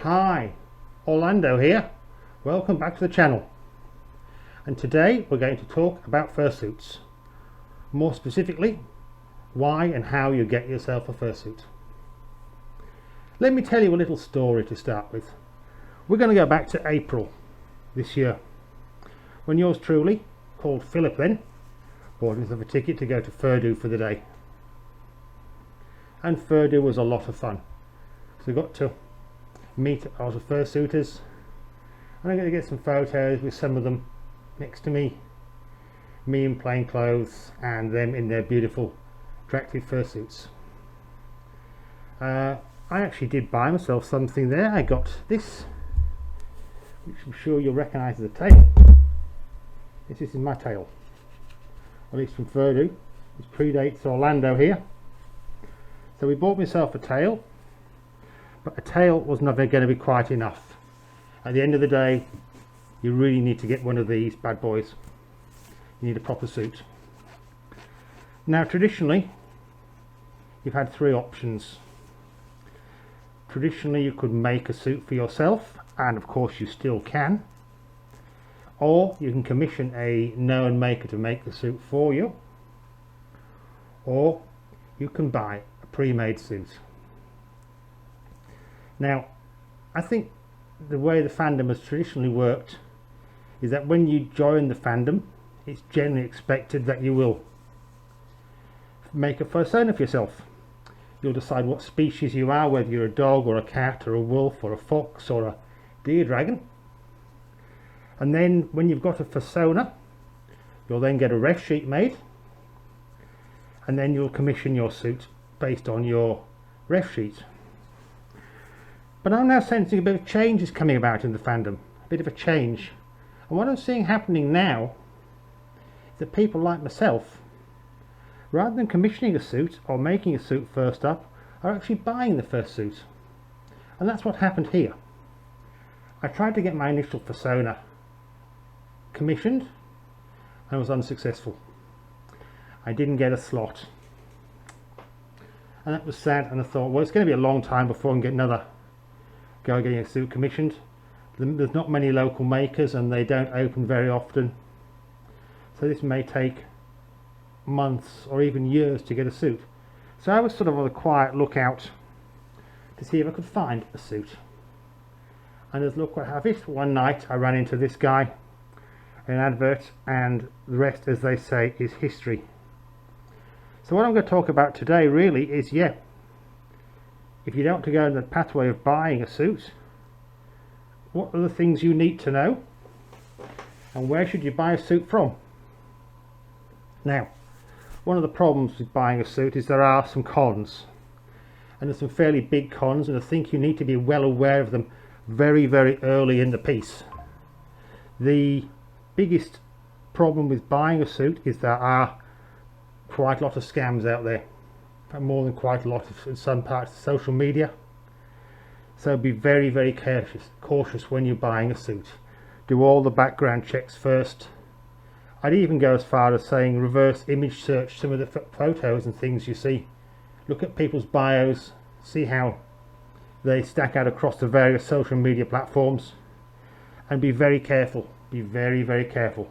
Hi, Orlando here. Welcome back to the channel. And today we're going to talk about fursuits. More specifically, why and how you get yourself a fursuit. Let me tell you a little story to start with. We're going to go back to April this year, when yours truly, called Philip then, bought himself a ticket to go to Fursuit for the day. And Fursuit was a lot of fun. So we got to meet a lot of fursuiters, and I'm going to get some photos with some of them next to me in plain clothes and them in their beautiful attractive fursuits. I actually did buy myself something there. I got this, which I'm sure you'll recognise as a tail. This is my tail, at least from Fursuit. This predates Orlando here. So we bought myself a tail, but a tail was never going to be quite enough. At the end of the day, you really need to get one of these bad boys. You need a proper suit. Now traditionally, you've had three options. Traditionally you could make a suit for yourself, and of course you still can. Or you can commission a known maker to make the suit for you. Or you can buy a pre-made suit. Now, I think the way the fandom has traditionally worked is that when you join the fandom, it's generally expected that you will make a persona for yourself. You'll decide what species you are, whether you're a dog or a cat or a wolf or a fox or a deer dragon. And then when you've got a persona, you'll then get a ref sheet made, and then you'll commission your suit based on your ref sheet. But I'm now sensing a bit of change is coming about in the fandom, a bit of a change. And what I'm seeing happening now is that people like myself, rather than commissioning a suit or making a suit first up, are actually buying the first suit. And that's what happened here. I tried to get my initial persona commissioned and was unsuccessful. I didn't get a slot. And that was sad, and I thought, well, it's going to be a long time before I can get another go getting a suit commissioned. There's not many local makers and they don't open very often, so this may take months or even years to get a suit. So I was sort of on a quiet lookout to see if I could find a suit, and as luck would have it, one night I ran into this guy in an advert, and the rest, as they say, is history. So what I'm going to talk about today really is, if you don't want to go in the pathway of buying a suit, what are the things you need to know, and where should you buy a suit from? Now, one of the problems with buying a suit is there are some cons, and there's some fairly big cons, and I think you need to be well aware of them very, very early in the piece. The biggest problem with buying a suit is there are quite a lot of scams out there. More than quite a lot in some parts of social media, so be very, very cautious when you're buying a suit. Do all the background checks first. I'd even go as far as saying reverse image search some of the photos and things you see. Look at people's bios, see how they stack out across the various social media platforms, and be very careful. Be very, very careful.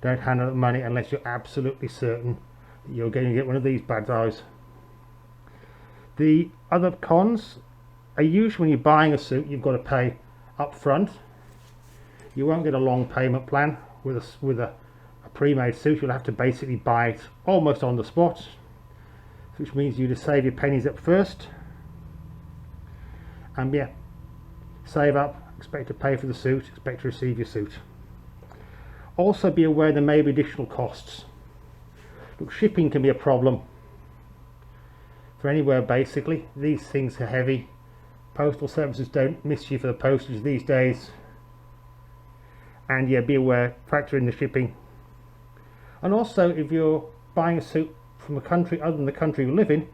Don't hand out money unless you're absolutely certain that you're going to get one of these bad guys. The other cons are usually when you're buying a suit, you've got to pay up front. You won't get a long payment plan with a pre-made suit. You'll have to basically buy it almost on the spot, which means you just save your pennies up first, and save up, expect to pay for the suit, expect to receive your suit. Also be aware there may be additional costs. Look, shipping can be a problem for anywhere. Basically, these things are heavy. Postal services don't miss you for the postage these days, and be aware, factor in the shipping. And also, if you're buying a suit from a country other than the country you live in,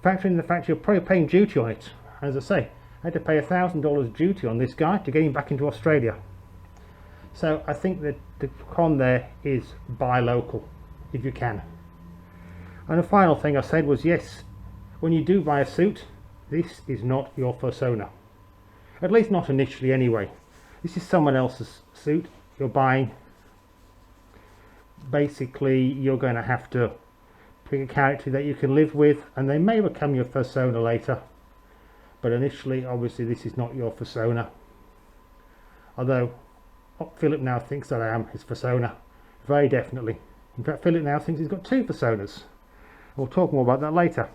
factor in the fact you're probably paying duty on it. As I say, I had to pay $1,000 duty on this guy to get him back into Australia. So I think that the con there is buy local if you can. And the final thing I said was, yes, when you do buy a suit, this is not your persona. At least not initially anyway. This is someone else's suit you're buying. Basically, you're going to have to pick a character that you can live with, and they may become your persona later. But initially, obviously, this is not your persona. Although, Philip now thinks that I am his persona. Very definitely. In fact, Philip now thinks he's got 2 personas. We'll talk more about that later.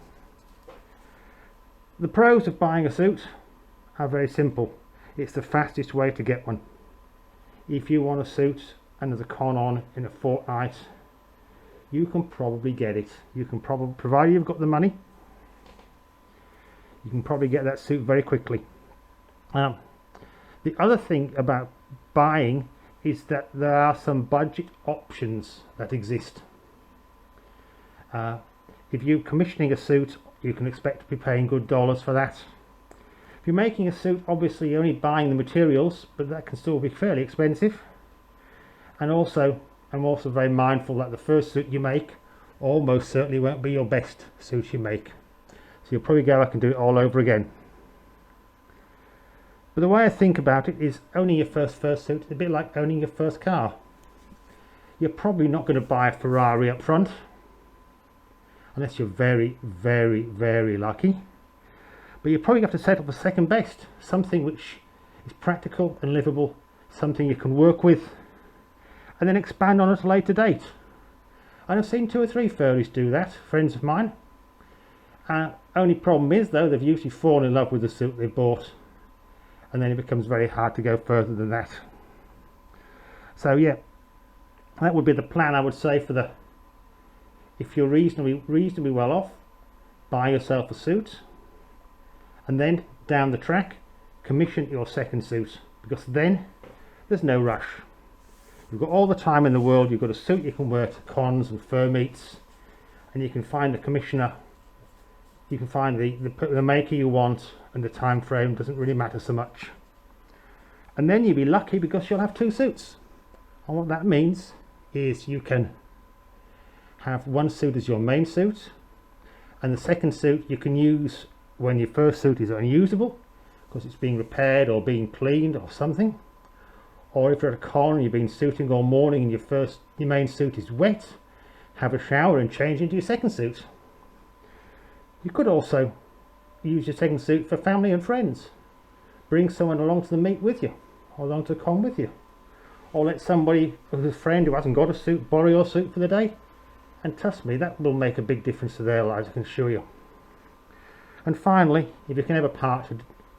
The pros of buying a suit are very simple. It's the fastest way to get one. If you want a suit and there's a con on in a fortnight, you can probably get it. You can probably, provided you've got the money, you can probably get that suit very quickly. The other thing about buying is that there are some budget options that exist. If you're commissioning a suit, you can expect to be paying good dollars for that. If you're making a suit, obviously you're only buying the materials, but that can still be fairly expensive. And also, I'm also very mindful that the first suit you make almost certainly won't be your best suit you make. So you'll probably go back and do it all over again. But the way I think about it is owning your first suit is a bit like owning your first car. You're probably not going to buy a Ferrari up front, unless you're very, very, very lucky. But you probably have to settle for second best, something which is practical and livable, something you can work with, and then expand on at a later date. And I've seen 2 or 3 furries do that, friends of mine. Only problem is though, they've usually fallen in love with the suit they bought, and then it becomes very hard to go further than that. So yeah, that would be the plan, I would say, for the, if you're reasonably well off, buy yourself a suit, and then down the track commission your second suit, because then there's no rush. You've got all the time in the world. You've got a suit you can wear to cons and fur meets, and you can find the commissioner, you can find the maker you want, and the time frame doesn't really matter so much. And then you'll be lucky because you'll have 2 suits. And what that means is you can have one suit as your main suit, and the second suit you can use when your first suit is unusable because it's being repaired or being cleaned or something. Or if you're at a con and you've been suiting all morning and your main suit is wet, have a shower and change into your second suit. You could also use your second suit for family and friends. Bring someone along to the meet with you, or along to the con with you, or let somebody who's a friend who hasn't got a suit borrow your suit for the day, and trust me, that will make a big difference to their lives, I can assure you. And finally, if you can ever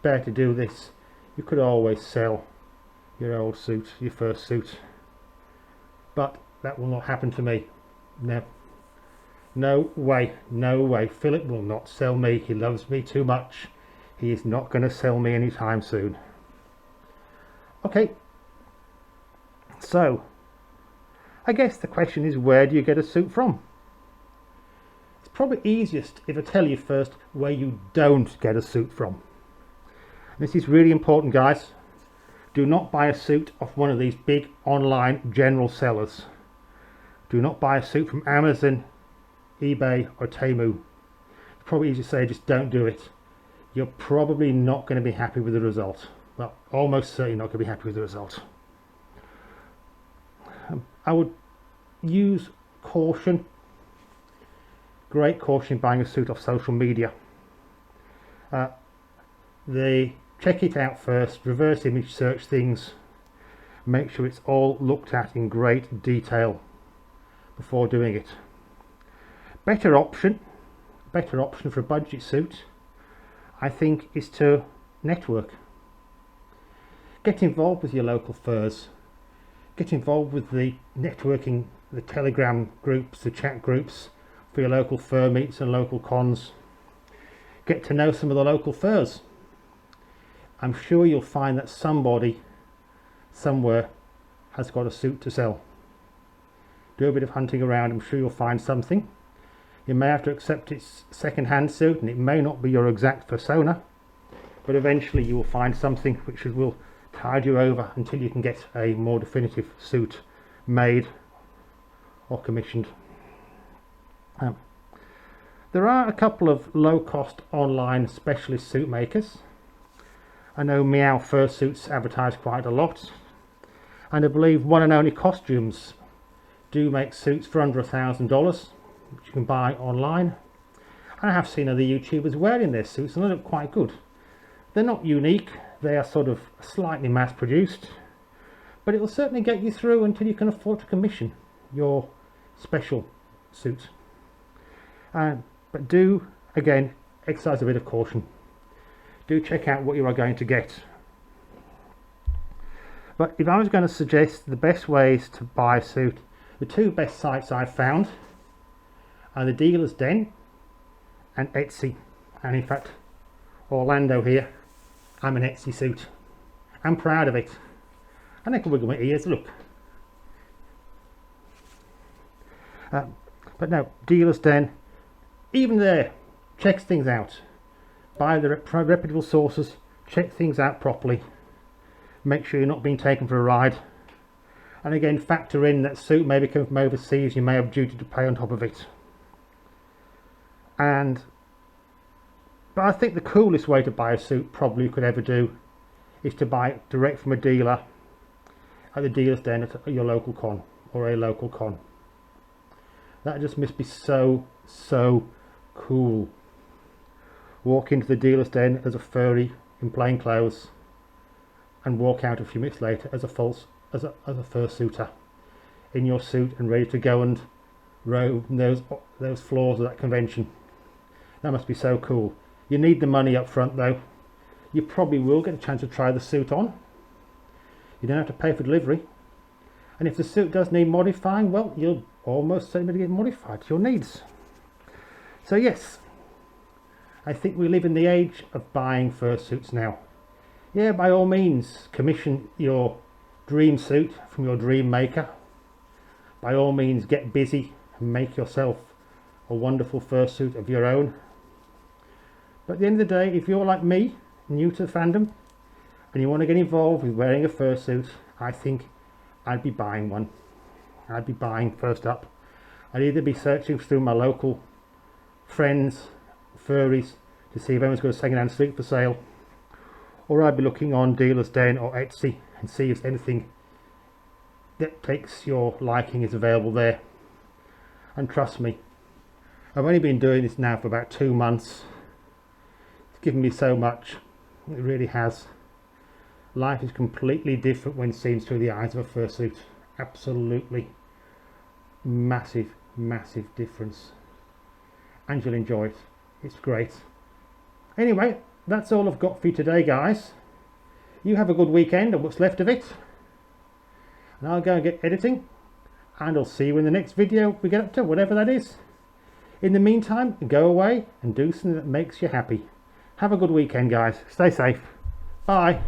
bear to do this, you could always sell your old suit, your first suit, but that will not happen to me. No way, no way. Philip will not sell me. He loves me too much. He is not going to sell me anytime soon. Okay, so I guess the question is, where do you get a suit from? It's probably easiest if I tell you first where you don't get a suit from. This is really important, guys. Do not buy a suit off one of these big online general sellers. Do not buy a suit from Amazon, eBay or Temu. It's probably easy to say, just don't do it. You're probably not going to be happy with the result. Well, almost certainly not going to be happy with the result. I would use caution, great caution, buying a suit off social media. Check it out first, reverse image search things, make sure it's all looked at in great detail before doing it. Better option for a budget suit, I think, is to network. Get involved with your local furs. Get involved with the networking, the Telegram groups, the chat groups for your local fur meets and local cons. Get to know some of the local furs. I'm sure you'll find that somebody somewhere has got a suit to sell. Do a bit of hunting around, I'm sure you'll find something. You may have to accept it's second-hand suit and it may not be your exact persona, but eventually you will find something which will tide you over until you can get a more definitive suit made or commissioned. There are a couple of low-cost online specialist suit makers. I know Meow Fursuits advertise quite a lot, and I believe One and Only Costumes do make suits for under $1,000, which you can buy online. And I have seen other YouTubers wearing their suits and they look quite good. They're not unique, they are sort of slightly mass produced, but it will certainly get you through until you can afford to commission your special suit. But do, again, exercise a bit of caution. Do check out what you are going to get. But if I was going to suggest the best ways to buy a suit, the two best sites I've found are the Dealer's Den and Etsy. And in fact, Orlando here, I'm an Etsy suit. I'm proud of it. And I can wiggle my ears, look. But no, Dealer's Den, even there, checks things out. Buy the reputable sources, check things out properly. Make sure you're not being taken for a ride. And again, factor in that suit may be coming from overseas, you may have duty to pay on top of it. But I think the coolest way to buy a suit probably you could ever do is to buy it direct from a dealer at the Dealer's Den at your local con or a local con. That just must be so cool. Walk into the Dealer's Den as a furry in plain clothes and walk out a few minutes later as a fursuiter in your suit and ready to go and roam those floors of that convention. That must be so cool. You need the money up front though. You probably will get a chance to try the suit on. You don't have to pay for delivery. And if the suit does need modifying, well, you'll almost certainly get modified to your needs. So yes, I think we live in the age of buying fursuits now. Yeah, by all means, commission your dream suit from your dream maker. By all means, get busy and make yourself a wonderful fursuit of your own. But at the end of the day, if you're like me, new to the fandom, and you want to get involved with wearing a fursuit, I think I'd be buying one. I'd be buying first up. I'd either be searching through my local friends, furries, to see if anyone's got a second-hand suit for sale, or I'd be looking on Dealer's Den or Etsy and see if anything that takes your liking is available there. And trust me, I've only been doing this now for about 2 months. It's given me so much, it really has. Life is completely different when seen through the eyes of a fursuit. Absolutely massive difference, and you'll enjoy it. It's great. Anyway, that's all I've got for you today, guys. You have a good weekend, or what's left of it, and I'll go and get editing, and I'll see you in the next video we get up to, whatever that is. In the meantime, go away and do something that makes you happy. Have a good weekend, guys. Stay safe. Bye.